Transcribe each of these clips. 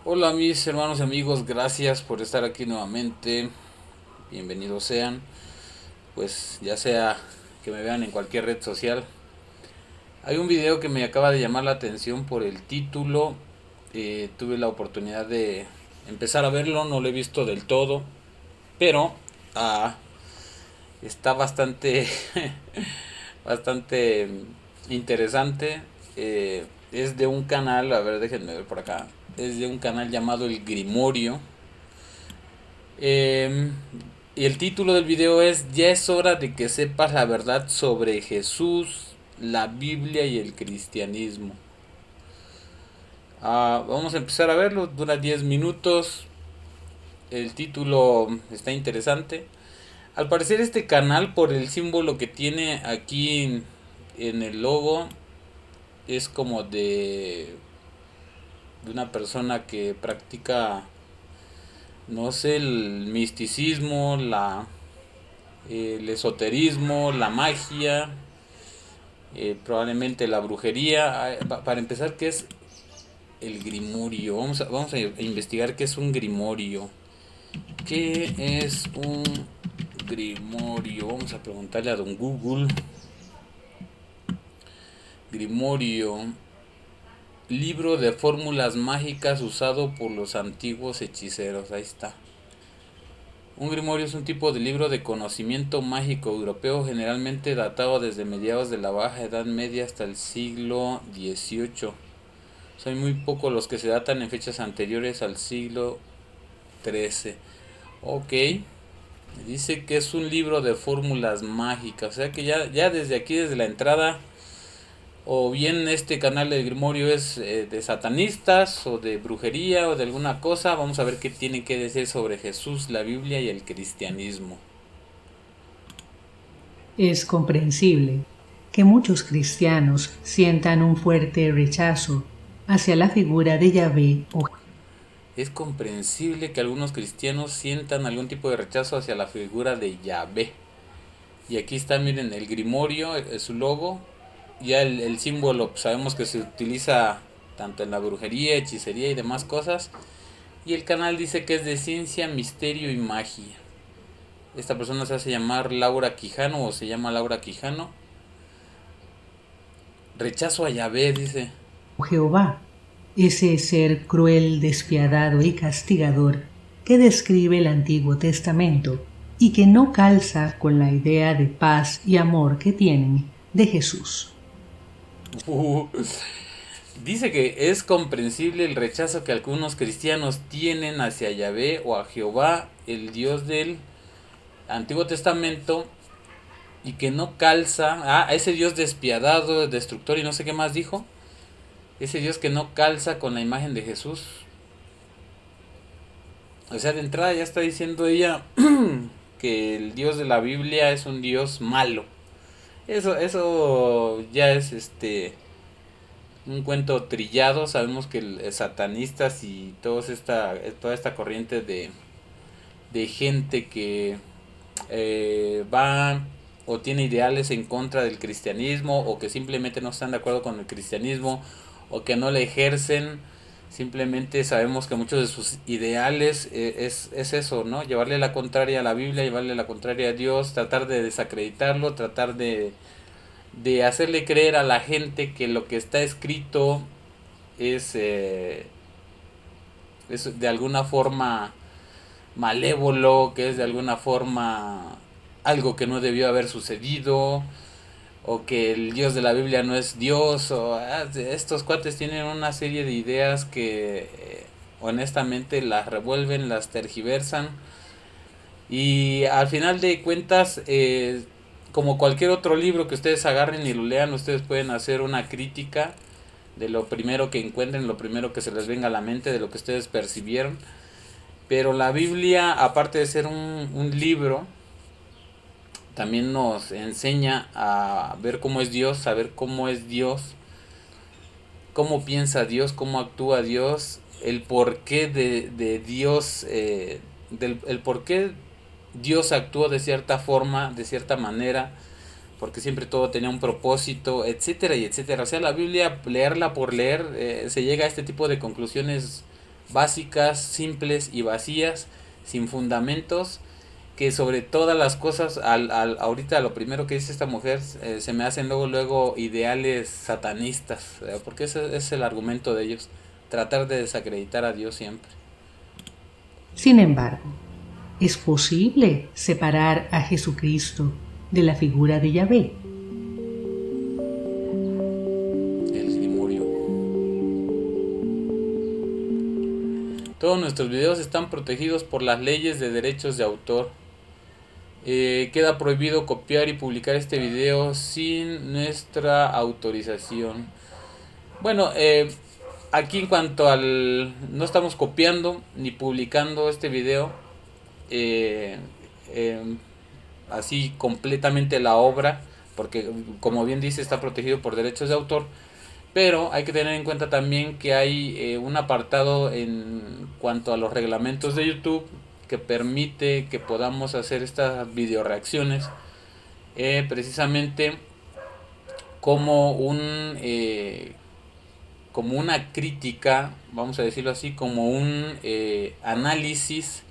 Hola mis hermanos y amigos, gracias por estar aquí nuevamente. Bienvenidos sean, pues ya sea que me vean en cualquier red social. Hay un video que me acaba de llamar la atención por el título. Tuve la oportunidad de empezar a verlo, no lo he visto del todo, pero ah, está bastante, bastante interesante. Es de un canal, a ver, déjenme ver por acá. Es de un canal llamado El Grimorio. Eh, y el título del video es Ya es hora de que sepas la verdad sobre Jesús, la Biblia y el cristianismo. Vamos a empezar a verlo, dura 10 minutos. El título está interesante. Al parecer este canal, por el símbolo que tiene aquí en el logo, es como de una persona que practica, no sé, el misticismo, el esoterismo, la magia, probablemente la brujería. Para empezar, ¿qué es el grimorio? Vamos a investigar qué es un grimorio. ¿Qué es un grimorio? Vamos a preguntarle a don Google. Grimorio, libro de fórmulas mágicas usado por los antiguos hechiceros. Ahí está. Un grimorio es un tipo de libro de conocimiento mágico europeo generalmente datado desde mediados de la Baja Edad Media hasta el siglo XVIII. Son muy pocos los que se datan en fechas anteriores al siglo XIII. Ok, dice que es un libro de fórmulas mágicas, o sea que ya desde aquí, desde la entrada, o bien este canal de Grimorio es de satanistas o de brujería o de alguna cosa. Vamos a ver qué tiene que decir sobre Jesús, la Biblia y el cristianismo. Es comprensible que muchos cristianos sientan un fuerte rechazo hacia la figura de Yahvé o Es comprensible que algunos cristianos sientan algún tipo de rechazo hacia la figura de Yahvé. Y aquí está, miren, el grimorio, su logo. Ya el símbolo, pues, sabemos que se utiliza tanto en la brujería, hechicería y demás cosas. Y el canal dice que es de ciencia, misterio y magia. Esta persona se hace llamar Laura Quijano o se llama Laura Quijano. Rechazo a Yahvé, dice. Jehová, ese ser cruel, despiadado y castigador que describe el Antiguo Testamento y que no calza con la idea de paz y amor que tienen de Jesús. Uh, Dice que es comprensible el rechazo que algunos cristianos tienen hacia Yahvé o a Jehová, el Dios del Antiguo Testamento, y que no calza a ese Dios despiadado, destructor y no sé qué más dijo. Ese Dios que no calza con la imagen de Jesús. O sea, de entrada ya está diciendo ella que el Dios de la Biblia es un Dios malo. Eso ya es un cuento trillado. Sabemos que satanistas y toda esta corriente de gente que va o tiene ideales en contra del cristianismo o que simplemente no están de acuerdo con el cristianismo o que no le ejercen. Simplemente sabemos que muchos de sus ideales es eso, ¿no? Llevarle la contraria a la Biblia, llevarle la contraria a Dios, tratar de desacreditarlo, tratar de hacerle creer a la gente que lo que está escrito es, es de alguna forma malévolo, que es de alguna forma algo que no debió haber sucedido, o que el Dios de la Biblia no es Dios, estos cuates tienen una serie de ideas que honestamente las revuelven, las tergiversan, y al final de cuentas, como cualquier otro libro que ustedes agarren y lo lean, ustedes pueden hacer una crítica de lo primero que encuentren, lo primero que se les venga a la mente, de lo que ustedes percibieron. Pero la Biblia, aparte de ser un libro, también nos enseña a ver cómo es Dios, saber cómo es Dios, cómo piensa Dios, cómo actúa Dios, el porqué de Dios, el por qué Dios actuó de cierta forma, de cierta manera, porque siempre todo tenía un propósito, etcétera y etcétera. O sea, la Biblia, leerla por leer, se llega a este tipo de conclusiones básicas, simples y vacías, sin fundamentos, que sobre todas las cosas, ahorita lo primero que dice esta mujer, se me hacen luego ideales satanistas, porque ese es el argumento de ellos, tratar de desacreditar a Dios siempre. Sin embargo, ¿es posible separar a Jesucristo de la figura de Yahvé? Él murió. Todos nuestros videos están protegidos por las leyes de derechos de autor. Queda prohibido copiar y publicar este video sin nuestra autorización. Bueno, aquí en cuanto al... no estamos copiando ni publicando este video así completamente la obra, porque como bien dice está protegido por derechos de autor, pero hay que tener en cuenta también que hay un apartado en cuanto a los reglamentos de YouTube que permite que podamos hacer estas video reacciones precisamente como como una crítica, vamos a decirlo así, como un análisis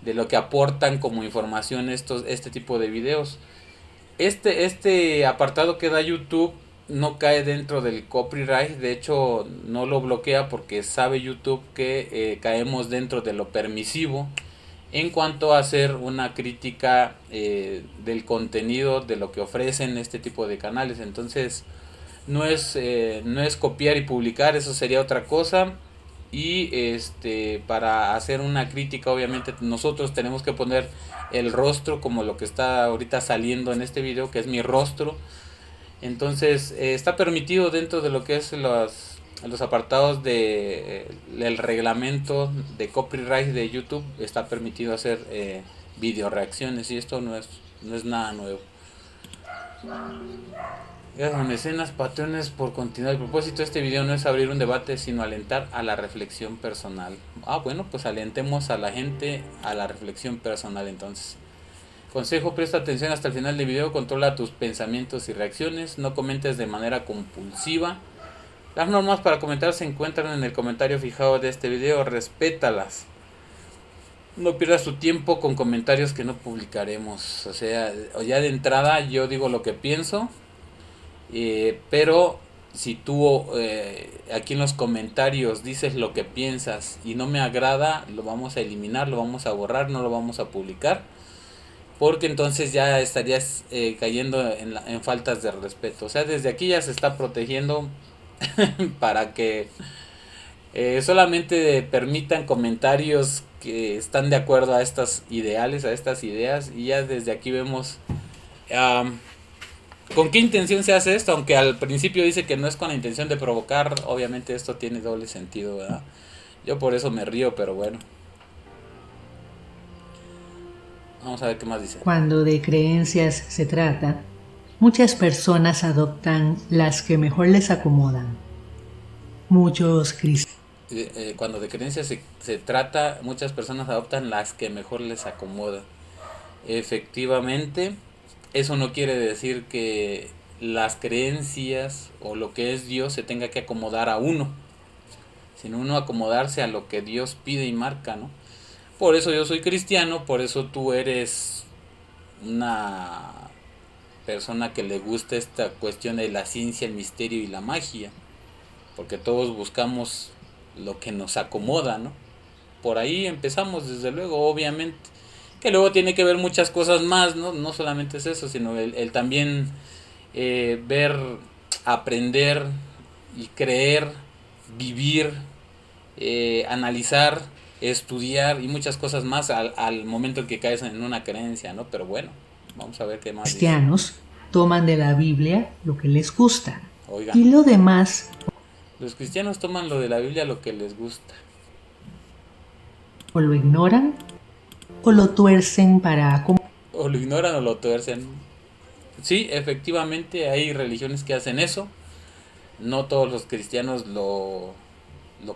de lo que aportan como información este tipo de videos. Este apartado que da YouTube no cae dentro del copyright, de hecho no lo bloquea porque sabe YouTube que caemos dentro de lo permisivo en cuanto a hacer una crítica del contenido de lo que ofrecen este tipo de canales. Entonces no es copiar y publicar, eso sería otra cosa. Y para hacer una crítica obviamente nosotros tenemos que poner el rostro como lo que está ahorita saliendo en este video, que es mi rostro. Entonces está permitido dentro de lo que es los apartados del reglamento de copyright de YouTube, está permitido hacer video reacciones, y esto no es nada nuevo. Gracias, mecenas, patrones, por continuar. El propósito de este video no es abrir un debate, sino alentar a la reflexión personal. Bueno, pues alentemos a la gente a la reflexión personal entonces. Consejo: presta atención hasta el final del video, controla tus pensamientos y reacciones, no comentes de manera compulsiva. Las normas para comentar se encuentran en el comentario fijado de este video, respétalas. No pierdas tu tiempo con comentarios que no publicaremos. O sea, ya de entrada yo digo lo que pienso, pero si tú aquí en los comentarios dices lo que piensas y no me agrada, lo vamos a eliminar, lo vamos a borrar, no lo vamos a publicar, porque entonces ya estarías cayendo en faltas de respeto. O sea, desde aquí ya se está protegiendo para que solamente permitan comentarios que están de acuerdo a estas ideales, a estas ideas, y ya desde aquí vemos con qué intención se hace esto. Aunque al principio dice que no es con la intención de provocar, obviamente esto tiene doble sentido, ¿verdad? Yo por eso me río, pero bueno. Vamos a ver qué más dice. Cuando de creencias se trata, muchas personas adoptan las que mejor les acomodan. Muchos cristianos. Cuando de creencias se trata, muchas personas adoptan las que mejor les acomodan. Efectivamente, eso no quiere decir que las creencias o lo que es Dios se tenga que acomodar a uno, sino uno acomodarse a lo que Dios pide y marca, ¿no? Por eso yo soy cristiano, por eso tú eres una persona que le gusta esta cuestión de la ciencia, el misterio y la magia, porque todos buscamos lo que nos acomoda, ¿no? Por ahí empezamos, desde luego, obviamente, que luego tiene que ver muchas cosas más, ¿no? No solamente es eso, sino el también ver, aprender y creer, vivir, analizar, estudiar y muchas cosas más al momento en que caes en una creencia, ¿no? Pero bueno, vamos a ver qué más cristianos dice. Toman de la Biblia lo que les gusta. Oigan, Y lo demás, los cristianos toman lo de la Biblia lo que les gusta. O lo ignoran o lo tuercen para... O lo ignoran o lo tuercen. Sí, efectivamente hay religiones que hacen eso. No todos los cristianos lo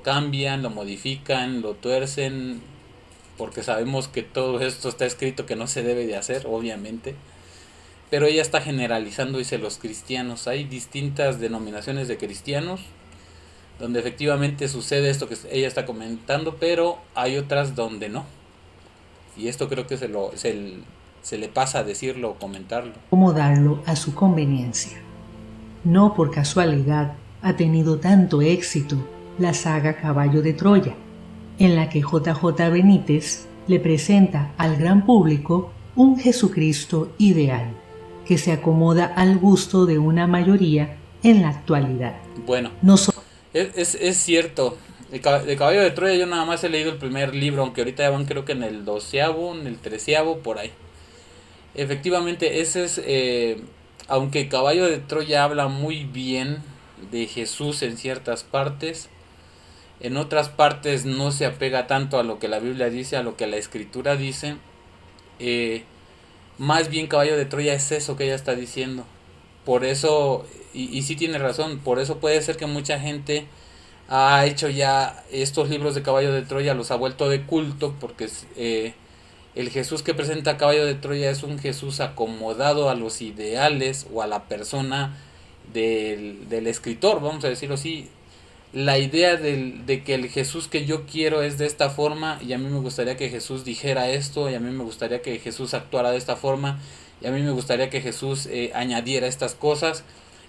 cambian, lo modifican, lo tuercen, porque sabemos que todo esto está escrito que no se debe de hacer, obviamente. Pero ella está generalizando, dice los cristianos. Hay distintas denominaciones de cristianos. donde efectivamente sucede esto que ella está comentando, pero hay otras donde no. Y esto creo que se le pasa a decirlo o comentarlo. Acomodarlo a su conveniencia. No por casualidad ha tenido tanto éxito la saga Caballo de Troya, en la que JJ Benítez le presenta al gran público un Jesucristo ideal, que se acomoda al gusto de una mayoría en la actualidad. Bueno, No es cierto. De Caballo de Troya yo nada más he leído el primer libro, aunque ahorita ya van creo que en el 12º, en el 13º, por ahí. Efectivamente, ese es, aunque Caballo de Troya habla muy bien de Jesús en ciertas partes, en otras partes no se apega tanto a lo que la Biblia dice, a lo que la Escritura dice. Más bien Caballo de Troya es eso que ella está diciendo. Por eso, y sí tiene razón, por eso puede ser que mucha gente ha hecho ya estos libros de Caballo de Troya, los ha vuelto de culto, porque el Jesús que presenta Caballo de Troya es un Jesús acomodado a los ideales o a la persona del escritor, vamos a decirlo así. La idea de que el Jesús que yo quiero es de esta forma, y a mí me gustaría que Jesús dijera esto, y a mí me gustaría que Jesús actuara de esta forma, y a mí me gustaría que Jesús añadiera estas cosas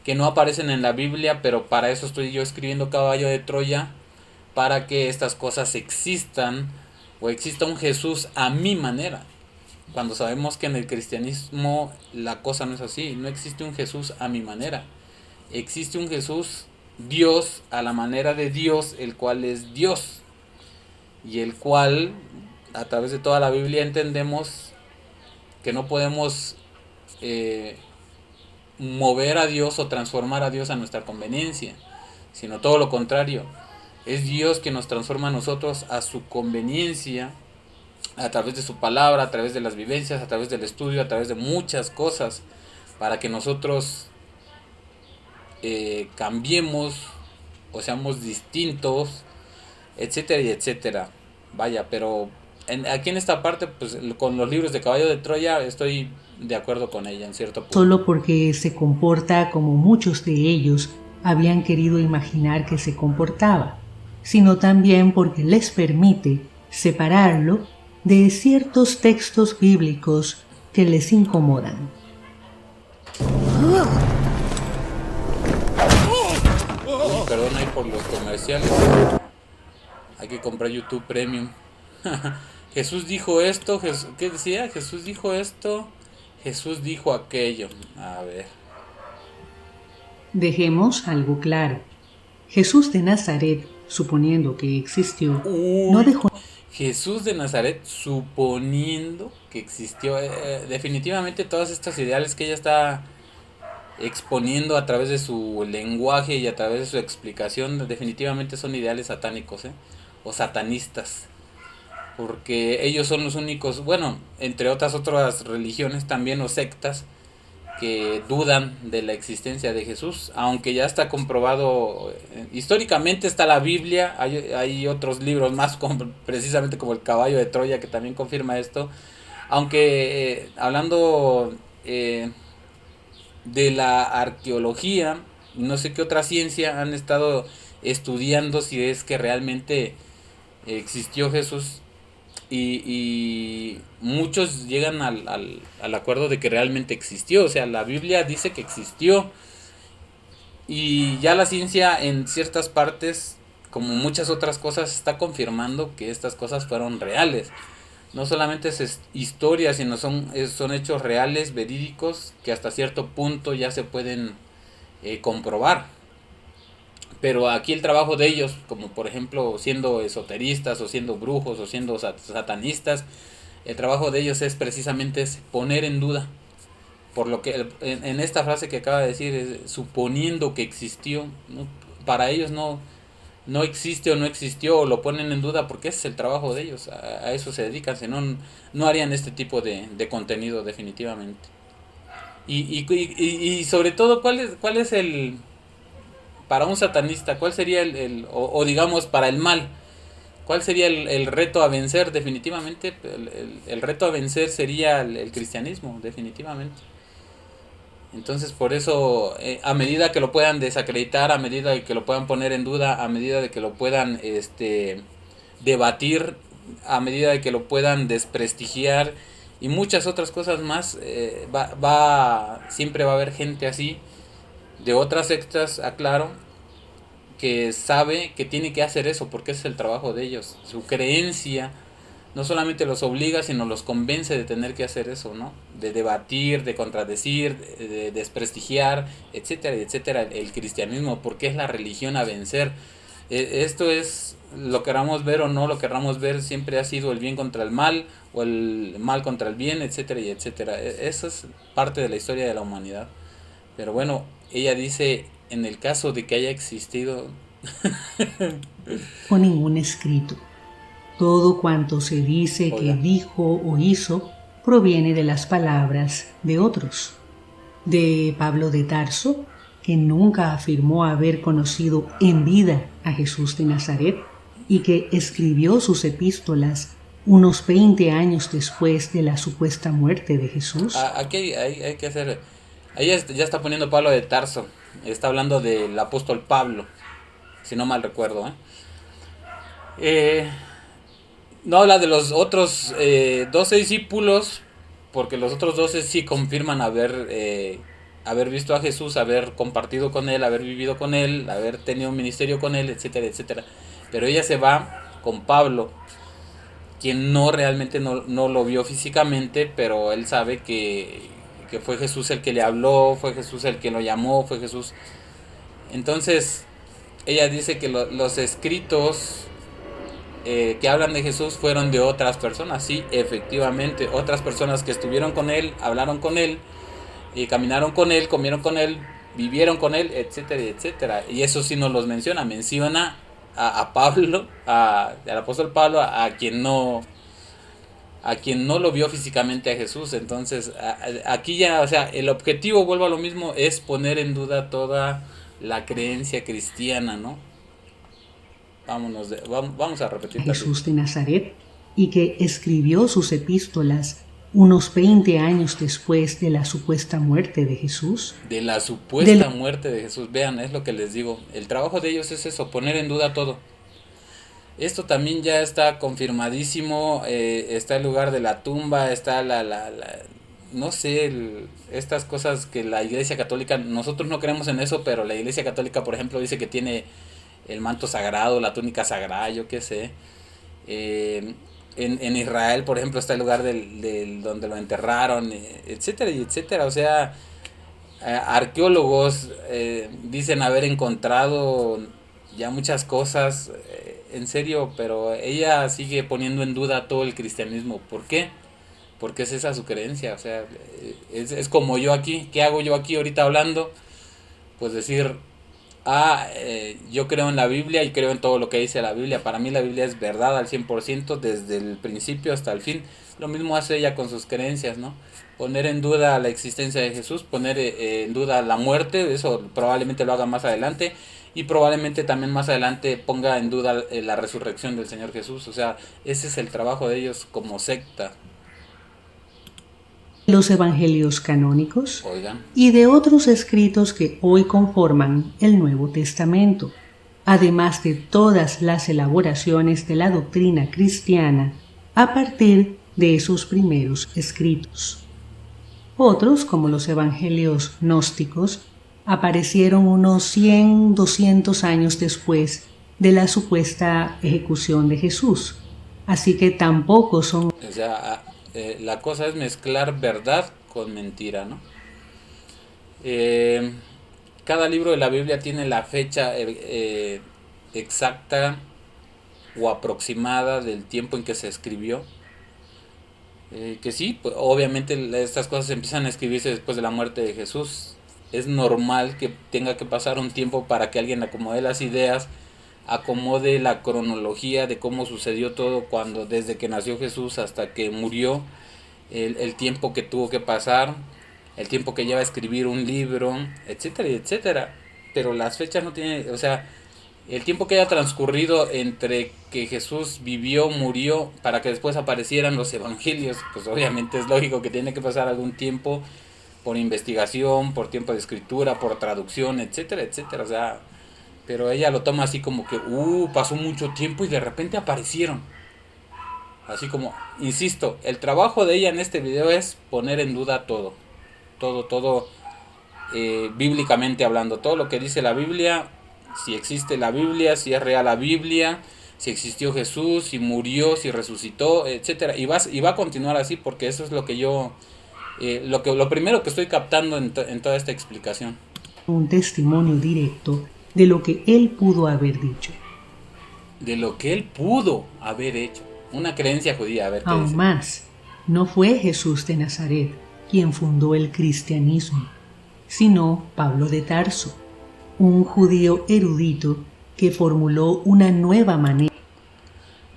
que no aparecen en la Biblia, pero para eso estoy yo escribiendo Caballo de Troya, para que estas cosas existan, o exista un Jesús a mi manera. Cuando sabemos que en el cristianismo la cosa no es así, no existe un Jesús a mi manera, existe un Jesús Dios a la manera de Dios, el cual es Dios, y el cual a través de toda la Biblia entendemos que no podemos mover a Dios o transformar a Dios a nuestra conveniencia, sino todo lo contrario. Es Dios quien nos transforma a nosotros a su conveniencia, a través de su palabra, a través de las vivencias, a través del estudio, a través de muchas cosas, para que nosotros cambiemos o seamos distintos, etcétera y etcétera. Vaya, pero aquí en esta parte, pues con los libros de Caballo de Troya estoy de acuerdo con ella en cierto punto. solo porque se comporta como muchos de ellos habían querido imaginar que se comportaba, sino también porque les permite separarlo de ciertos textos bíblicos que les incomodan. Uy, perdón ahí por los comerciales. Hay que comprar YouTube Premium. Jesús dijo esto, ¿qué decía? Jesús dijo esto, Jesús dijo aquello. A ver. Dejemos algo claro. Jesús de Nazaret, suponiendo que existió, no Uy, dejó Jesús de Nazaret, suponiendo que existió. Definitivamente todas estas ideales que ella está exponiendo a través de su lenguaje y a través de su explicación, definitivamente son ideales satánicos, o satanistas, porque ellos son los únicos, bueno, entre otras religiones también o sectas que dudan de la existencia de Jesús, aunque ya está comprobado, históricamente está la Biblia, hay otros libros más, como, precisamente como el Caballo de Troya, que también confirma esto, aunque hablando de la arqueología, no sé qué otra ciencia han estado estudiando si es que realmente existió Jesús, y muchos llegan al acuerdo de que realmente existió, o sea, la Biblia dice que existió, y ya la ciencia en ciertas partes, como muchas otras cosas, está confirmando que estas cosas fueron reales. No solamente es historia, sino son hechos reales, verídicos, que hasta cierto punto ya se pueden comprobar. Pero aquí el trabajo de ellos, como por ejemplo siendo esoteristas o siendo brujos o siendo satanistas, el trabajo de ellos es precisamente poner en duda. Por lo que en esta frase que acaba de decir, es, suponiendo que existió, ¿no? Para ellos no existe o no existió, o lo ponen en duda, porque ese es el trabajo de ellos, a eso se dedican, si no, no harían este tipo de contenido definitivamente. Y sobre todo, ¿cuál es el, para un satanista, cuál sería o digamos para el mal, cuál sería el reto a vencer? Definitivamente el reto a vencer sería el cristianismo, definitivamente. Entonces por eso, a medida que lo puedan desacreditar, a medida de que lo puedan poner en duda, a medida de que lo puedan debatir, a medida de que lo puedan desprestigiar y muchas otras cosas más, siempre va a haber gente así, de otras sectas, aclaro, que sabe que tiene que hacer eso porque ese es el trabajo de ellos. Su creencia no solamente los obliga, sino los convence de tener que hacer eso, ¿no? De debatir, de contradecir, de desprestigiar, etcétera, etcétera, el cristianismo, porque es la religión a vencer. Esto es, lo queramos ver o no lo queramos ver, siempre ha sido el bien contra el mal, o el mal contra el bien, etcétera, y etcétera. Eso es parte de la historia de la humanidad. Pero bueno, ella dice, en el caso de que haya existido... O ningún escrito. Todo cuanto se dice que Hola. dijo o hizo proviene de las palabras de otros. De Pablo de Tarso, que nunca afirmó haber conocido en vida a Jesús de Nazaret y que escribió sus epístolas unos 20 años después de la supuesta muerte de Jesús. Aquí hay que hacer... Ahí ya está poniendo Pablo de Tarso. Está hablando del apóstol Pablo, si no mal recuerdo. No habla de los otros 12 discípulos, porque los otros 12 sí confirman haber visto a Jesús, haber compartido con él, haber vivido con él, haber tenido un ministerio con él, etcétera, etcétera. Pero ella se va con Pablo, quien no realmente no lo vio físicamente, pero él sabe que fue Jesús el que le habló, fue Jesús el que lo llamó, fue Jesús. Entonces, ella dice que los escritos que hablan de Jesús fueron de otras personas, sí, efectivamente, otras personas que estuvieron con él, hablaron con él, y caminaron con él, comieron con él, vivieron con él, etcétera, etcétera. Y eso sí nos los menciona a Pablo, al apóstol Pablo, a quien no lo vio físicamente a Jesús. Entonces, aquí ya, o sea, el objetivo, vuelvo a lo mismo, es poner en duda toda la creencia cristiana, ¿no? Vamos a repetir tantito. Jesús de Nazaret y que escribió sus epístolas unos 20 años después de la supuesta muerte de Jesús. De la supuesta muerte de Jesús. Vean, es lo que les digo. El trabajo de ellos es eso, poner en duda todo. Esto también ya está confirmadísimo. Está el lugar de la tumba, está no sé, estas cosas que la Iglesia Católica, nosotros no creemos en eso, pero la Iglesia Católica, por ejemplo, dice que tiene el manto sagrado, la túnica sagrada, yo qué sé. En Israel, por ejemplo, está el lugar donde lo enterraron, etcétera, y etcétera. O sea, arqueólogos dicen haber encontrado ya muchas cosas, en serio, pero ella sigue poniendo en duda todo el cristianismo. ¿Por qué? Porque es esa su creencia. O sea, es como yo aquí. ¿Qué hago yo aquí ahorita hablando? Pues decir, yo creo en la Biblia y creo en todo lo que dice la Biblia. Para mí la Biblia es verdad al 100% desde el principio hasta el fin. Lo mismo hace ella con sus creencias, ¿no? Poner en duda la existencia de Jesús, poner en duda la muerte, eso probablemente lo haga más adelante. Y probablemente también más adelante ponga en duda la resurrección del Señor Jesús. O sea, ese es el trabajo de ellos como secta. Los evangelios canónicos Oigan. y de otros escritos que hoy conforman el Nuevo Testamento, además de todas las elaboraciones de la doctrina cristiana a partir de esos primeros escritos. Otros, como los evangelios gnósticos, aparecieron unos 100, 200 años después de la supuesta ejecución de Jesús, así que tampoco son... O sea, la cosa es mezclar verdad con mentira, ¿no? Cada libro de la Biblia tiene la fecha exacta o aproximada del tiempo en que se escribió. Que sí, pues, obviamente estas cosas empiezan a escribirse después de la muerte de Jesús. Es normal que tenga que pasar un tiempo para que alguien acomode las ideas, acomode la cronología de cómo sucedió todo cuando desde que nació Jesús hasta que murió, el tiempo que tuvo que pasar, el tiempo que lleva a escribir un libro, etcétera, etcétera. Pero las fechas no tienen, o sea, el tiempo que haya transcurrido entre que Jesús vivió, murió, para que después aparecieran los evangelios, pues obviamente es lógico que tiene que pasar algún tiempo por investigación, por tiempo de escritura, por traducción, etcétera, etcétera. O sea, pero ella lo toma así como que, pasó mucho tiempo y de repente aparecieron. Así como, insisto, el trabajo de ella en este video es poner en duda todo. Todo, bíblicamente hablando. Todo lo que dice la Biblia, si existe la Biblia, si es real la Biblia, si existió Jesús, si murió, si resucitó, etcétera. Y va a continuar así porque eso es lo que yo... lo primero que estoy captando en toda esta explicación. Un testimonio directo de lo que él pudo haber dicho. De lo que él pudo haber hecho. Una creencia judía, a ver qué Aún dice. más, no fue Jesús de Nazaret quien fundó el cristianismo, sino Pablo de Tarso, un judío erudito que formuló una nueva manera.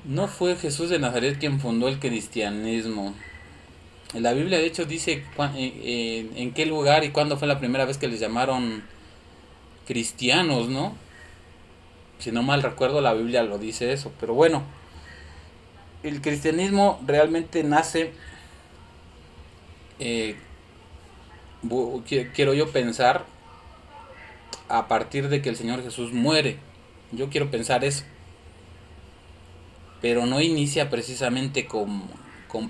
No fue Jesús de Nazaret quien fundó el cristianismo. La Biblia de hecho dice en qué lugar y cuándo fue la primera vez que les llamaron cristianos, ¿no? Si no mal recuerdo, la Biblia lo dice eso. Pero bueno, el cristianismo realmente nace, quiero yo pensar, a partir de que el Señor Jesús muere. Yo quiero pensar eso. Pero no inicia precisamente con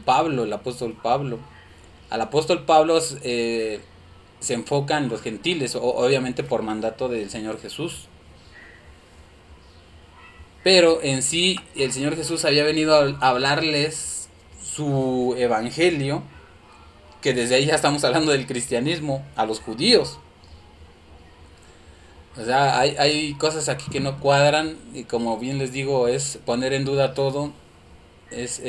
Pablo, el apóstol Pablo. Al apóstol Pablo se enfoca en los gentiles, obviamente por mandato del Señor Jesús. Pero en sí el Señor Jesús había venido a hablarles su evangelio, que desde ahí ya estamos hablando del cristianismo, a los judíos. O sea, hay cosas aquí que no cuadran y como bien les digo es poner en duda todo, es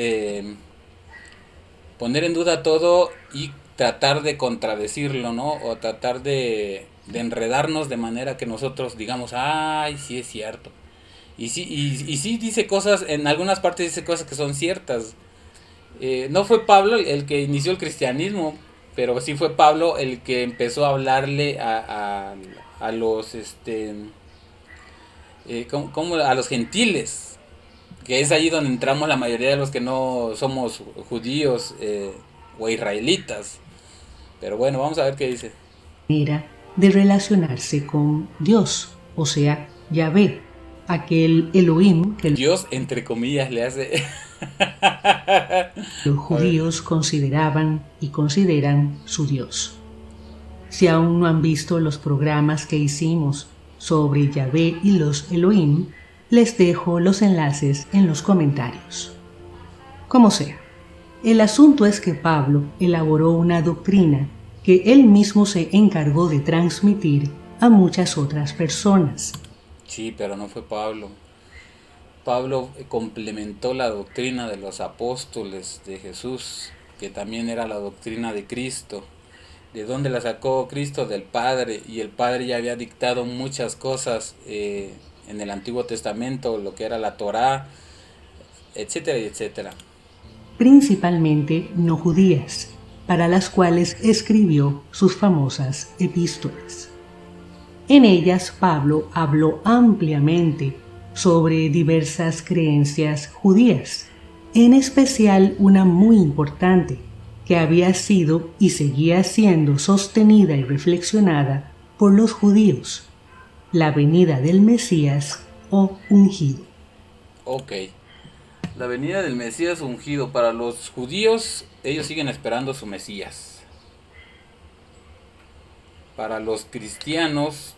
poner en duda todo y tratar de contradecirlo, ¿no? O tratar de enredarnos de manera que nosotros digamos, ay, sí es cierto. Y sí dice cosas, en algunas partes dice cosas que son ciertas. No fue Pablo el que inició el cristianismo, pero sí fue Pablo el que empezó a hablarle a los como a los gentiles, que es ahí donde entramos la mayoría de los que no somos judíos o israelitas. Pero bueno, vamos a ver qué dice. De relacionarse con Dios, o sea, Yahvé, aquel Elohim que Dios entre comillas le hace los judíos consideraban y consideran su Dios. Si aún no han visto los programas que hicimos sobre Yahvé y los Elohim, les dejo los enlaces en los comentarios. Como sea, el asunto es que Pablo elaboró una doctrina que él mismo se encargó de transmitir a muchas otras personas. Sí, pero no fue Pablo. Pablo complementó la doctrina de los apóstoles de Jesús, que también era la doctrina de Cristo. ¿De dónde la sacó Cristo? Del Padre, y el Padre ya había dictado muchas cosas en el Antiguo Testamento, lo que era la Torá, etcétera, etcétera. Principalmente no judías, para las cuales escribió sus famosas epístolas. En ellas Pablo habló ampliamente sobre diversas creencias judías, en especial una muy importante, que había sido y seguía siendo sostenida y reflexionada por los judíos, la venida del Mesías o ungido. Ok, la venida del Mesías ungido. Para los judíos, ellos siguen esperando su Mesías. Para los cristianos,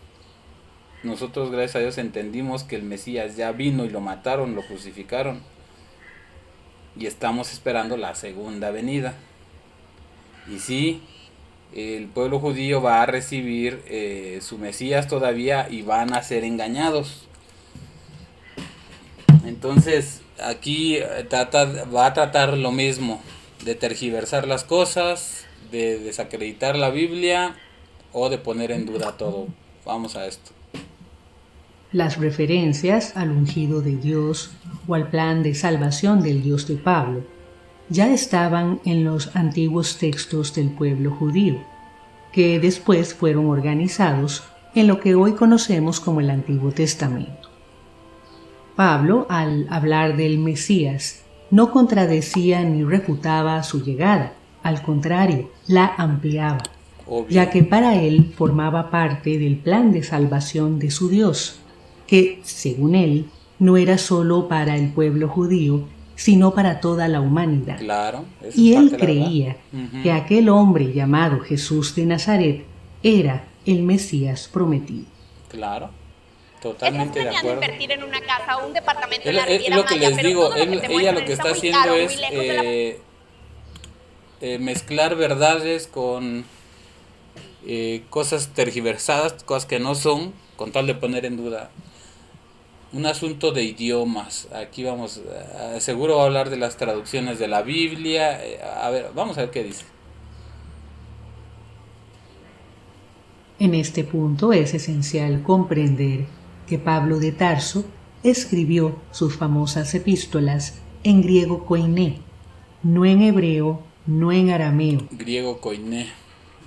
nosotros gracias a Dios entendimos que el Mesías ya vino y lo mataron, lo crucificaron. Y estamos esperando la segunda venida. Y sí, el pueblo judío va a recibir su Mesías todavía y van a ser engañados. Entonces aquí va a tratar lo mismo, de tergiversar las cosas, de desacreditar la Biblia o de poner en duda todo. Vamos a esto. Las referencias al ungido de Dios o al plan de salvación del Dios de Pablo ya estaban en los antiguos textos del pueblo judío, que después fueron organizados en lo que hoy conocemos como el Antiguo Testamento. Pablo, al hablar del Mesías, no contradecía ni refutaba su llegada, al contrario, la ampliaba. obvio. ya que para él formaba parte del plan de salvación de su Dios, que, según él, no era solo para el pueblo judío, sino para toda la humanidad. Claro, eso es Y parte él de la verdad. creía que aquel hombre llamado Jesús de Nazaret era el Mesías prometido. Claro, ¿Estás totalmente de planeando acuerdo. invertir en una casa o un departamento en Es la Riviera lo que Maya, les pero digo, todo lo que te ella lo muestran que está muy haciendo caro, muy es lejos de la... mezclar verdades con cosas tergiversadas, cosas que no son, con tal de poner en duda. Un asunto de idiomas. Aquí vamos, seguro va a hablar de las traducciones de la Biblia. A ver, vamos a ver qué dice. En este punto es esencial comprender que Pablo de Tarso escribió sus famosas epístolas en griego koiné, no en hebreo, no en arameo. Griego koiné.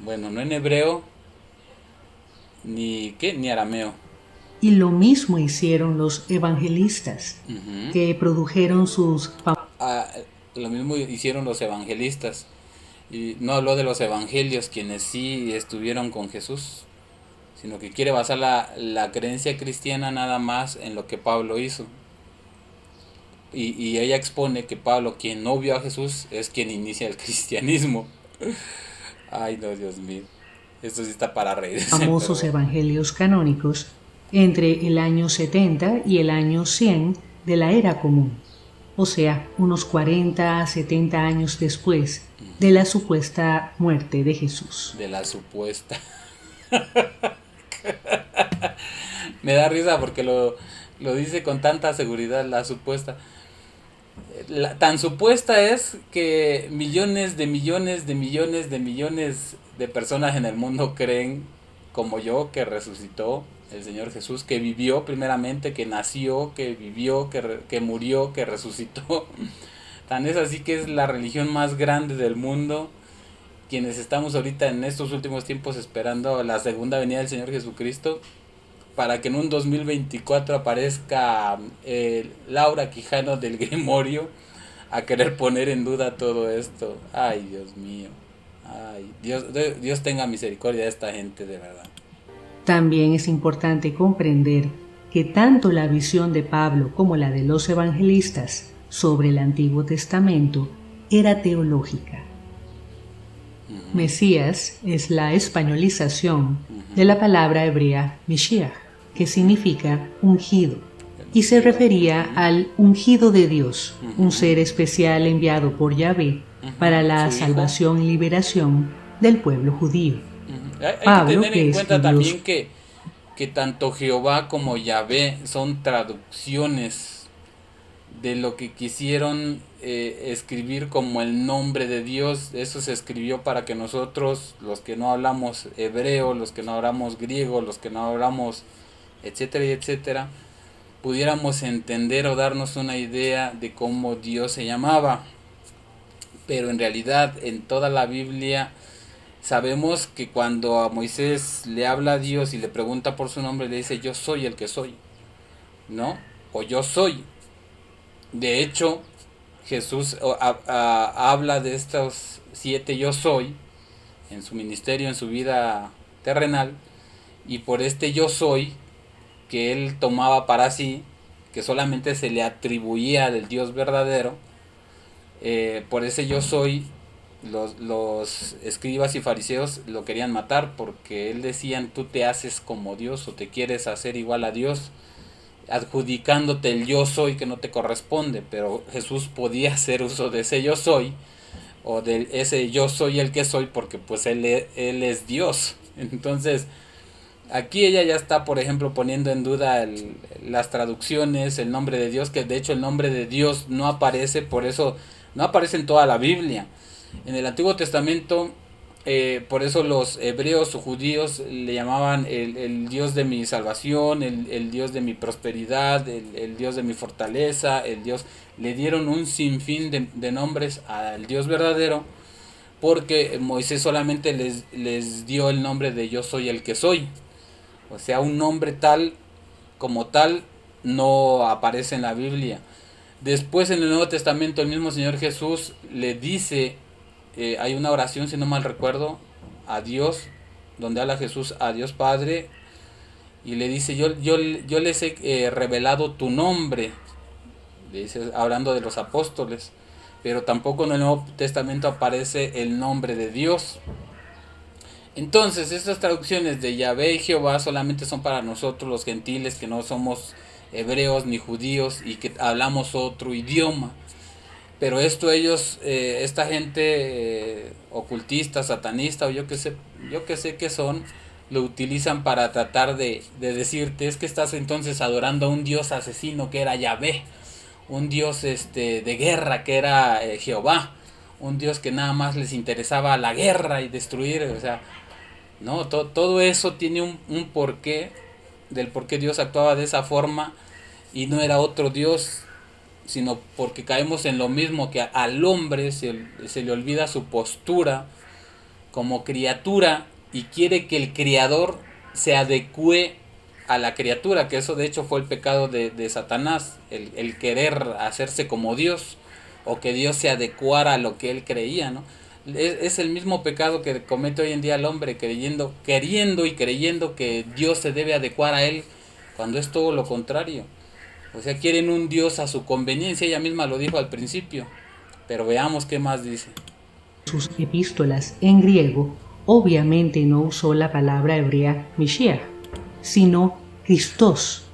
Bueno, no en hebreo, ni arameo. Y lo mismo hicieron los evangelistas, Ujú. que produjeron sus Ah, lo mismo hicieron los evangelistas. Y no habló de los evangelios, quienes sí estuvieron con Jesús, sino que quiere basar la creencia cristiana nada más en lo que Pablo hizo. Y ella expone que Pablo, quien no vio a Jesús, es quien inicia el cristianismo. Ay, no, Dios mío. Esto sí está para reírse, pero famosos bueno. evangelios canónicos entre el año 70 y el año 100 de la era común, o sea, unos 40 a 70 años después de la supuesta muerte de Jesús. De la supuesta. Me da risa porque lo dice con tanta seguridad, la supuesta. Tan supuesta es que millones de millones de millones de millones de personas en el mundo creen, como yo, que resucitó el Señor Jesús, que vivió primeramente, que nació, que vivió, que murió, que resucitó. Tan es así que es la religión más grande del mundo. Quienes estamos ahorita en estos últimos tiempos esperando la segunda venida del Señor Jesucristo, para que en un 2024 aparezca Laura Quijano del Grimorio a querer poner en duda todo esto. Ay, Dios mío. Ay, Dios tenga misericordia de esta gente, de verdad. También es importante comprender que tanto la visión de Pablo como la de los evangelistas sobre el Antiguo Testamento era teológica. Mesías es la españolización de la palabra hebrea Mashiach, que significa ungido, y se refería al ungido de Dios, un ser especial enviado por Yahvé para la Su hijo. salvación y liberación del pueblo judío. Hay Pablo, que tener que en cuenta escribió también que tanto Jehová como Yahvé son traducciones de lo que quisieron escribir como el nombre de Dios. Eso se escribió para que nosotros, los que no hablamos hebreo, los que no hablamos griego, los que no hablamos etcétera y etcétera, pudiéramos entender o darnos una idea de cómo Dios se llamaba. Pero en realidad en toda la Biblia sabemos que cuando a Moisés le habla a Dios y le pregunta por su nombre, le dice yo soy el que soy, ¿no? O yo soy. De hecho, Jesús habla de estos 7 yo soy en su ministerio, en su vida terrenal, y por este yo soy que él tomaba para sí, que solamente se le atribuía del Dios verdadero, por ese yo soy, los escribas y fariseos lo querían matar porque él decían tú te haces como Dios o te quieres hacer igual a Dios, adjudicándote el yo soy que no te corresponde, pero Jesús podía hacer uso de ese yo soy o de ese yo soy el que soy porque pues él es Dios. Entonces aquí ella ya está, por ejemplo, poniendo en duda las traducciones, el nombre de Dios, que de hecho el nombre de Dios no aparece, por eso no aparece en toda la Biblia. En el Antiguo Testamento, por eso los hebreos o judíos le llamaban el Dios de mi salvación, el Dios de mi prosperidad, el Dios de mi fortaleza, el Dios... Le dieron un sinfín de nombres al Dios verdadero, porque Moisés solamente les dio el nombre de yo soy el que soy. O sea, un nombre tal como tal no aparece en la Biblia. Después en el Nuevo Testamento el mismo Señor Jesús le dice, hay una oración si no mal recuerdo, a Dios, donde habla Jesús a Dios Padre y le dice, yo les he revelado tu nombre, le dice, hablando de los apóstoles, pero tampoco en el Nuevo Testamento aparece el nombre de Dios. Entonces estas traducciones de Yahvé y Jehová solamente son para nosotros los gentiles que no somos hebreos ni judíos y que hablamos otro idioma. Pero esto ellos, esta gente ocultista, satanista o yo que sé qué son, lo utilizan para tratar de decirte, es que estás entonces adorando a un dios asesino que era Yahvé, un dios de guerra que era Jehová, un dios que nada más les interesaba la guerra y destruir, o sea, no, todo eso tiene un porqué, del por qué Dios actuaba de esa forma y no era otro Dios, sino porque caemos en lo mismo, que al hombre se le olvida su postura como criatura y quiere que el creador se adecue a la criatura, que eso de hecho fue el pecado de Satanás, el querer hacerse como Dios, o que Dios se adecuara a lo que él creía, ¿no? Es el mismo pecado que comete hoy en día el hombre, queriendo y creyendo que Dios se debe adecuar a él, cuando es todo lo contrario. O sea, quieren un Dios a su conveniencia, ella misma lo dijo al principio, pero veamos qué más dice. Sus epístolas en griego, obviamente no usó la palabra hebrea Mashiach, sino Christos,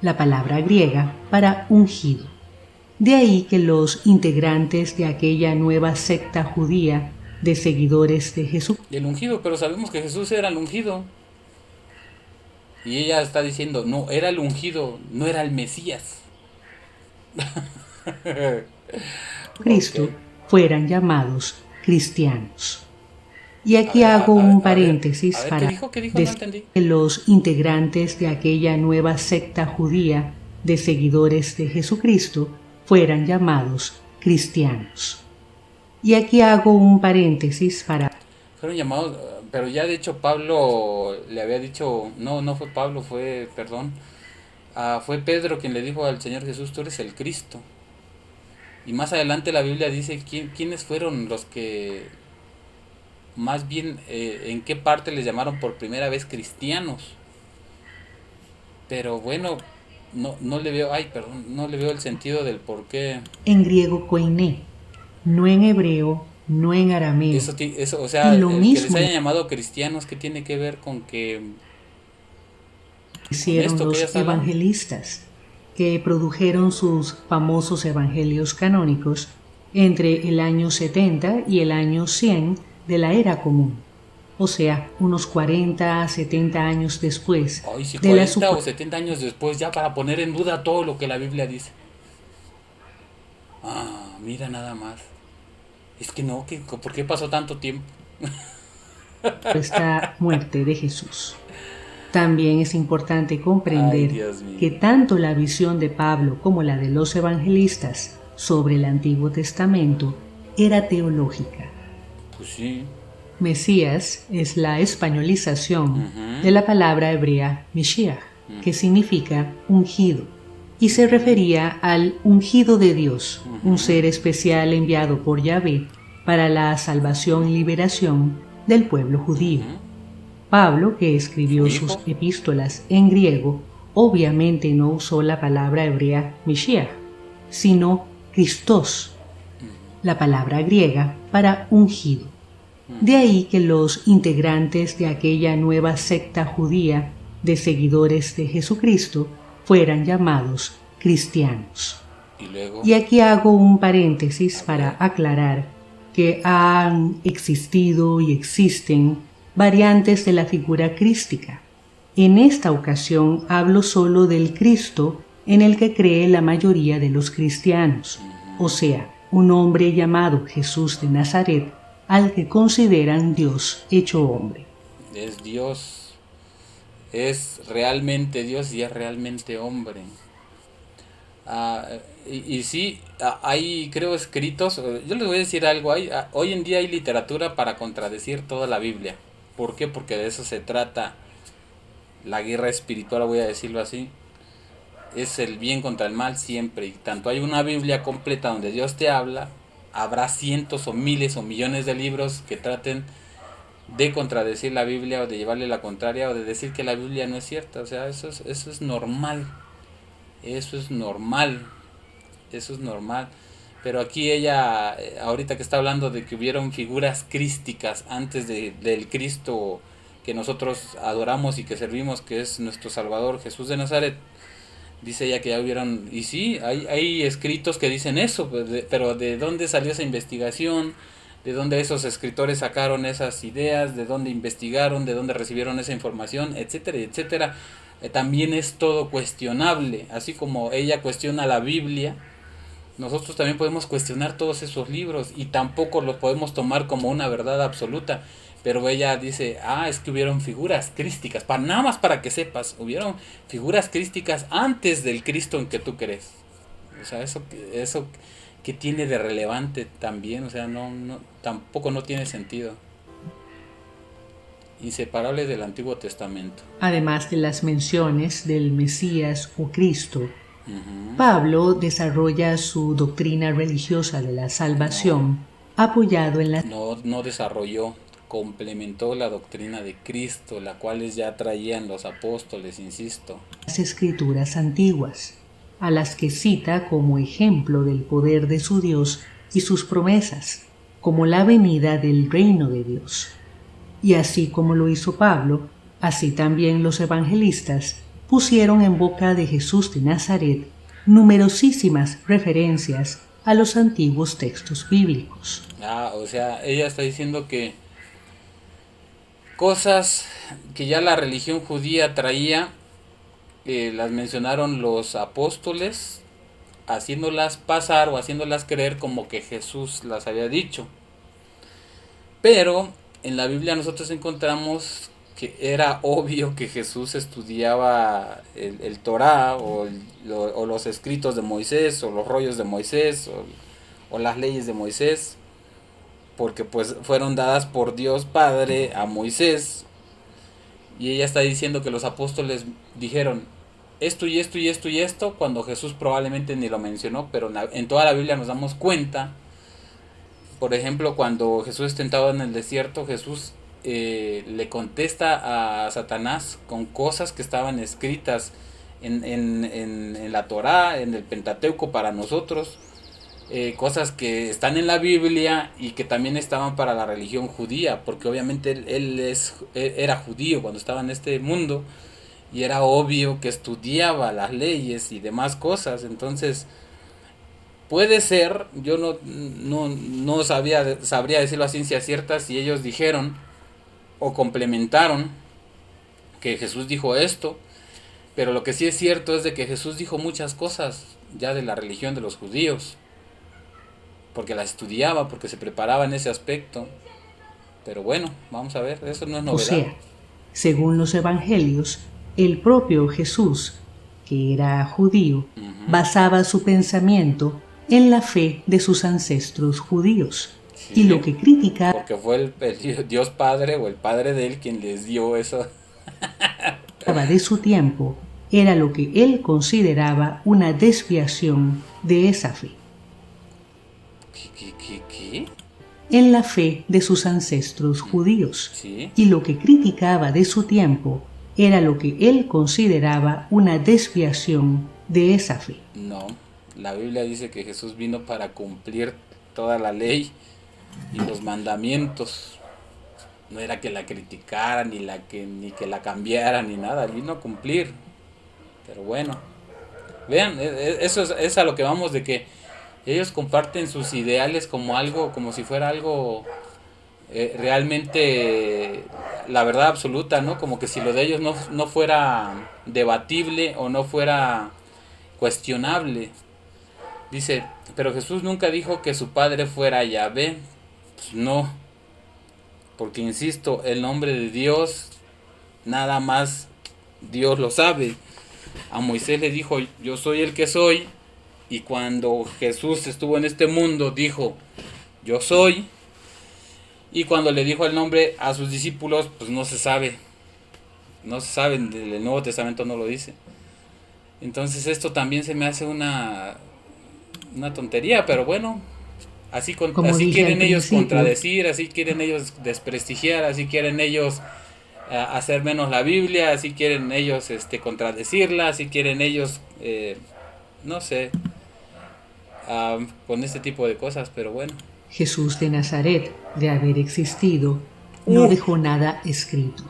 la palabra griega para ungido. De ahí que los integrantes de aquella nueva secta judía de seguidores de Jesús. El ungido, pero sabemos que Jesús era el ungido. Y ella está diciendo, no, era el ungido, no era el Mesías. Cristo Okay. fueran llamados cristianos. Y aquí hago un paréntesis para ¿Qué dijo? No entendí. que los integrantes de aquella nueva secta judía de seguidores de Jesucristo fueran llamados cristianos. Y aquí hago un paréntesis para... Fueron llamados, pero ya de hecho Pablo le había dicho, no fue Pablo, fue Pedro quien le dijo al Señor Jesús, tú eres el Cristo. Y más adelante la Biblia dice quiénes fueron los que, más bien, en qué parte les llamaron por primera vez cristianos. Pero bueno, no le veo, no le veo el sentido del por qué. En griego koiné, no en hebreo, no en arameo. Eso, o sea, y lo el mismo que les hayan llamado cristianos, ¿qué tiene que ver con que hicieron esto que ella los está hablando? evangelistas, que produjeron sus famosos evangelios canónicos entre el año 70 y el año 100 de la era común, o sea, unos 40 a 70 años después Ay, si de la 40 o 70 años después, ya para poner en duda todo lo que la Biblia dice. Mira nada más. Es que no, ¿por qué pasó tanto tiempo? supuesta muerte de Jesús. También es importante Ay, comprender Dios mío. que tanto la visión de Pablo como la de los evangelistas sobre el Antiguo Testamento era teológica. Pues sí. Mesías es la españolización Ujú. de la palabra hebrea Mashiach, que significa ungido, y se refería al ungido de Dios, un ser especial enviado por Yahvé para la salvación y liberación del pueblo judío. Pablo, que escribió ¿Su hijo? sus epístolas en griego, obviamente no usó la palabra hebrea Mashiach, sino Christos, la palabra griega para ungido. De ahí que los integrantes de aquella nueva secta judía de seguidores de Jesucristo fueran llamados cristianos. Y luego. Y aquí hago un paréntesis para aclarar que han existido y existen variantes de la figura crística. En esta ocasión hablo solo del Cristo en el que cree la mayoría de los cristianos, o sea, un hombre llamado Jesús de Nazaret, al que consideran Dios hecho hombre. Es Dios. Es realmente Dios y es realmente hombre. Y sí, hay creo escritos, yo les voy a decir algo, hoy en día hay literatura para contradecir toda la Biblia. ¿Por qué? Porque de eso se trata la guerra espiritual, voy a decirlo así. Es el bien contra el mal siempre, y tanto hay una Biblia completa donde Dios te habla, habrá cientos o miles o millones de libros que traten de contradecir la Biblia o de llevarle la contraria o de decir que la Biblia no es cierta. O sea, eso es normal. Eso es normal. Eso es normal. Pero aquí ella, ahorita que está hablando de que hubieron figuras crísticas antes del Cristo que nosotros adoramos y que servimos, que es nuestro Salvador Jesús de Nazaret, dice ella que ya hubieron, y sí, hay escritos que dicen eso, pero ¿de dónde salió esa investigación? ¿De dónde esos escritores sacaron esas ideas? ¿De dónde investigaron? ¿De dónde recibieron esa información? Etcétera, etcétera. También es todo cuestionable, así como ella cuestiona la Biblia. Nosotros también podemos cuestionar todos esos libros y tampoco los podemos tomar como una verdad absoluta. Pero ella dice, es que hubieron figuras crísticas, nada más para que sepas, hubieron figuras crísticas antes del Cristo en que tú crees. O sea, eso que tiene de relevante también, o sea, tampoco no tiene sentido. Inseparable del Antiguo Testamento. Además de las menciones del Mesías o Cristo, Pablo desarrolla su doctrina religiosa de la salvación apoyado en no desarrolló, complementó la doctrina de Cristo, la cual ya traían los apóstoles, insisto. las escrituras antiguas, a las que cita como ejemplo del poder de su Dios y sus promesas, como la venida del reino de Dios. Y así como lo hizo Pablo, así también los evangelistas pusieron en boca de Jesús de Nazaret numerosísimas referencias a los antiguos textos bíblicos. O sea, ella está diciendo que cosas que ya la religión judía traía, las mencionaron los apóstoles, haciéndolas pasar o haciéndolas creer como que Jesús las había dicho. Pero en la Biblia nosotros encontramos que era obvio que Jesús estudiaba el Torá o los escritos de Moisés o los rollos de Moisés o las leyes de Moisés, porque pues fueron dadas por Dios Padre a Moisés. Y ella está diciendo que los apóstoles dijeron esto y esto y esto y esto, cuando Jesús probablemente ni lo mencionó, pero en toda la Biblia nos damos cuenta. Por ejemplo, cuando Jesús es tentado en el desierto, Jesús le contesta a Satanás con cosas que estaban escritas en la Torá, en el Pentateuco para nosotros, cosas que están en la Biblia y que también estaban para la religión judía, porque obviamente él era judío cuando estaba en este mundo y era obvio que estudiaba las leyes y demás cosas. Entonces puede ser, yo no sabría decirlo a ciencia cierta si ellos dijeron o complementaron que Jesús dijo esto, pero lo que sí es cierto es de que Jesús dijo muchas cosas ya de la religión de los judíos, porque la estudiaba, porque se preparaba en ese aspecto. Pero bueno, vamos a ver, eso no es novedad. O sea, según los evangelios, el propio Jesús, que era judío, basaba su pensamiento en la fe de sus ancestros judíos. Sí, y lo que critica, porque fue el Dios Padre o el Padre de él quien les dio eso de su tiempo, era lo que él consideraba una desviación de esa fe. ¿Qué? En la fe de sus ancestros judíos. ¿Sí? Y lo que criticaba de su tiempo era lo que él consideraba una desviación de esa fe. No, la Biblia dice que Jesús vino para cumplir toda la ley y los mandamientos. No era que la criticaran ni que la cambiaran ni nada, vino a cumplir. Pero bueno, vean, eso es a lo que vamos, de que ellos comparten sus ideales como algo, como si fuera algo realmente la verdad absoluta, ¿no? Como que si lo de ellos no fuera debatible o no fuera cuestionable. Dice, pero Jesús nunca dijo que su padre fuera Yahvé. Pues no, porque insisto, el nombre de Dios nada más Dios lo sabe. A Moisés le dijo, yo soy el que soy, y cuando Jesús estuvo en este mundo dijo, yo soy. Y cuando le dijo el nombre a sus discípulos, pues no se sabe, el Nuevo Testamento no lo dice. Entonces esto también se me hace una tontería, pero bueno, Como así dije al quieren ellos principio, contradecir, así quieren ellos desprestigiar, así quieren ellos hacer menos la Biblia, así quieren ellos contradecirla, así quieren ellos, no sé, con este tipo de cosas, pero bueno. Jesús de Nazaret, de haber existido, no Uh, dejó nada escrito.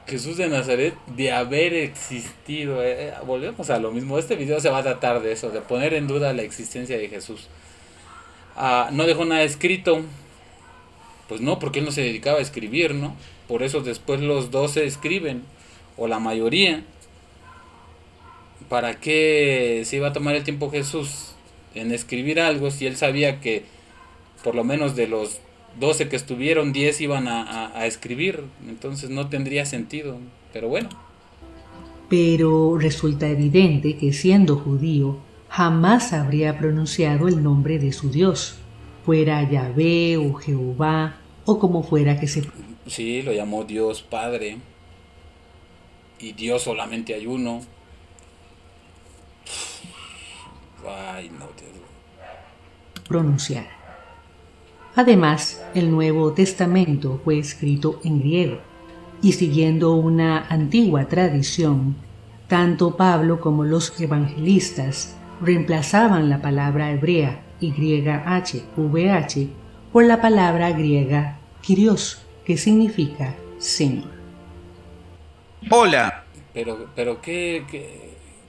Jesús de Nazaret, de haber existido, volvemos a lo mismo, este video se va a tratar de eso, de poner en duda la existencia de Jesús. No dejó nada escrito, pues no, porque él no se dedicaba a escribir, ¿no? Por eso después los 12 escriben, o la mayoría. ¿Para qué se iba a tomar el tiempo Jesús en escribir algo si él sabía que por lo menos de los 12 que estuvieron, 10 iban a escribir? Entonces no tendría sentido, pero bueno. Pero resulta evidente que siendo judío, jamás habría pronunciado el nombre de su Dios, fuera Yahvé o Jehová o como fuera que se... Sí, lo llamó Dios Padre, y Dios solamente hay uno. Ay, no, Dios. pronunciara. Además, el Nuevo Testamento fue escrito en griego, y siguiendo una antigua tradición, tanto Pablo como los evangelistas reemplazaban la palabra hebrea YHVH por la palabra griega Kyrios, que significa Señor. Hola, Pero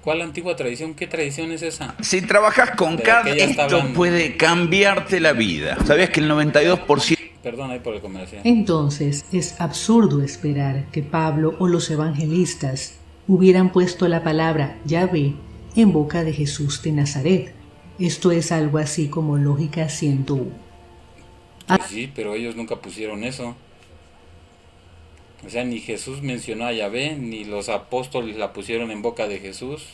¿cuál antigua tradición? ¿Qué tradición es esa? si trabajas con De la CAD, que ella está esto hablando. puede cambiarte la vida. ¿Sabías que el 92%... Perdón ahí por el comercial. Entonces es absurdo esperar que Pablo o los evangelistas hubieran puesto la palabra Yahvé en boca de Jesús de Nazaret. Esto es algo así como lógica 101. Pues sí, pero ellos nunca pusieron eso. O sea, ni Jesús mencionó a Yahvé, ni los apóstoles la pusieron en boca de Jesús.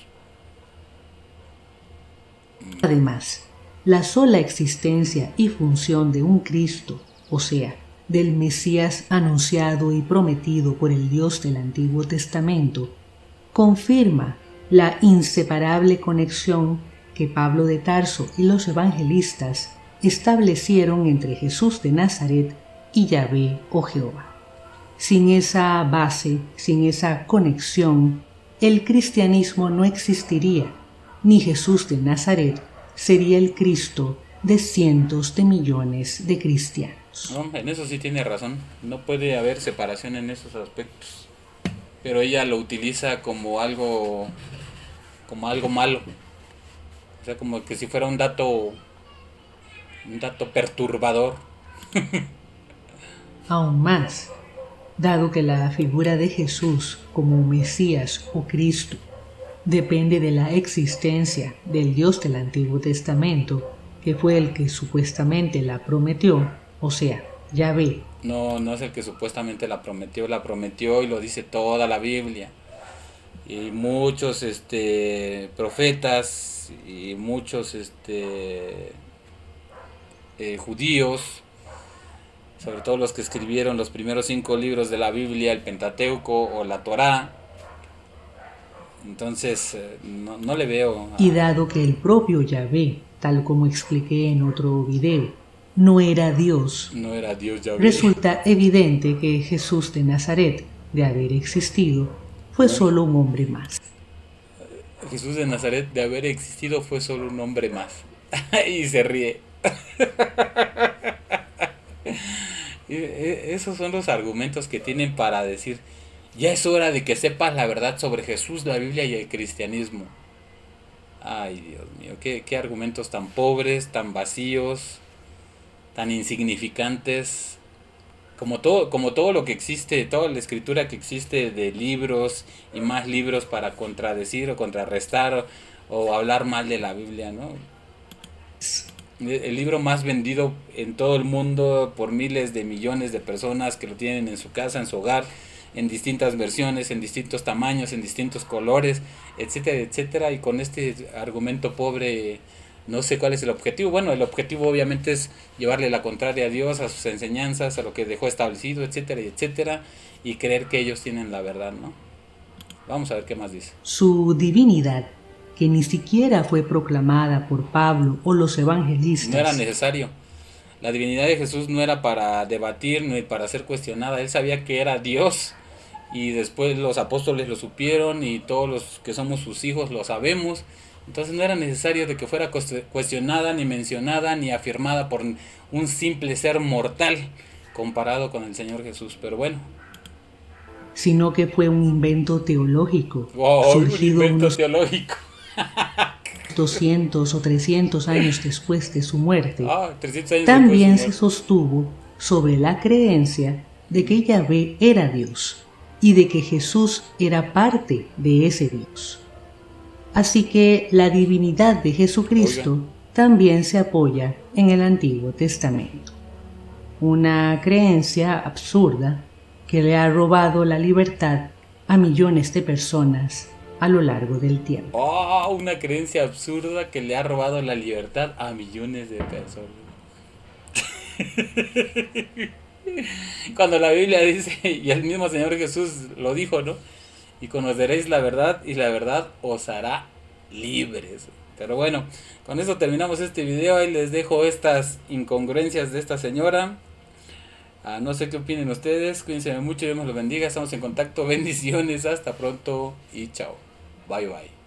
Además, la sola existencia y función de un Cristo, o sea, del Mesías anunciado y prometido por el Dios del Antiguo Testamento, confirma la inseparable conexión que Pablo de Tarso y los evangelistas establecieron entre Jesús de Nazaret y Yahvé o Jehová. Sin esa base, sin esa conexión, el cristianismo no existiría, ni Jesús de Nazaret sería el Cristo de cientos de millones de cristianos. No, en eso sí tiene razón. No puede haber separación en esos aspectos. Pero ella lo utiliza como algo malo. O sea, como que si fuera un dato perturbador. Aún más, dado que la figura de Jesús como Mesías o Cristo depende de la existencia del Dios del Antiguo Testamento, que fue el que supuestamente la prometió, o sea, Yahvé. No, no es el que supuestamente la prometió y lo dice toda la Biblia. Y muchos profetas y muchos judíos, sobre todo los que escribieron los primeros 5 libros de la Biblia, el Pentateuco o la Torá. Entonces, no le veo. Y dado que el propio Yahvé, tal como expliqué en otro video, no era Dios, Yahvé. resulta evidente que Jesús de Nazaret, de haber existido, fue solo un hombre más. Jesús de Nazaret, de haber existido, fue solo un hombre más. Y se ríe. Esos son los argumentos que tienen para decir: ya es hora de que sepas la verdad sobre Jesús, la Biblia y el cristianismo. Ay, Dios mío, qué argumentos tan pobres, tan vacíos, tan insignificantes. Como todo lo que existe, toda la escritura que existe de libros y más libros para contradecir o contrarrestar o hablar mal de la Biblia, ¿no? El libro más vendido en todo el mundo por miles de millones de personas que lo tienen en su casa, en su hogar, en distintas versiones, en distintos tamaños, en distintos colores, etcétera, etcétera. Y con este argumento pobre, no sé cuál es el objetivo. Bueno, el objetivo obviamente es llevarle la contraria a Dios, a sus enseñanzas, a lo que dejó establecido, etcétera, etcétera, y creer que ellos tienen la verdad, ¿no? Vamos a ver qué más dice. Su divinidad, que ni siquiera fue proclamada por Pablo o los evangelistas, No era necesario. La divinidad de Jesús no era para debatir ni para ser cuestionada. Él sabía que era Dios y después los apóstoles lo supieron y todos los que somos sus hijos lo sabemos. Entonces no era necesario de que fuera cuestionada, ni mencionada, ni afirmada por un simple ser mortal comparado con el Señor Jesús. Pero bueno. Sino que fue un invento teológico, Wow, surgido un invento unos teológico. 200 o 300 años después de su muerte. 300 años También después de se su muerte. sostuvo sobre la creencia de que Yahvé era Dios y de que Jesús era parte de ese Dios. Así que la divinidad de Jesucristo Oigan. también se apoya en el Antiguo Testamento. Una creencia absurda que le ha robado la libertad a millones de personas a lo largo del tiempo. Una creencia absurda que le ha robado la libertad a millones de personas. Cuando la Biblia dice, y el mismo Señor Jesús lo dijo, ¿no? Y conoceréis la verdad y la verdad os hará libres. Pero bueno, con eso terminamos este video. Ahí les dejo estas incongruencias de esta señora. No sé qué opinen ustedes. Cuídense mucho, Dios me los bendiga. Estamos en contacto. Bendiciones. Hasta pronto y chao. Bye bye.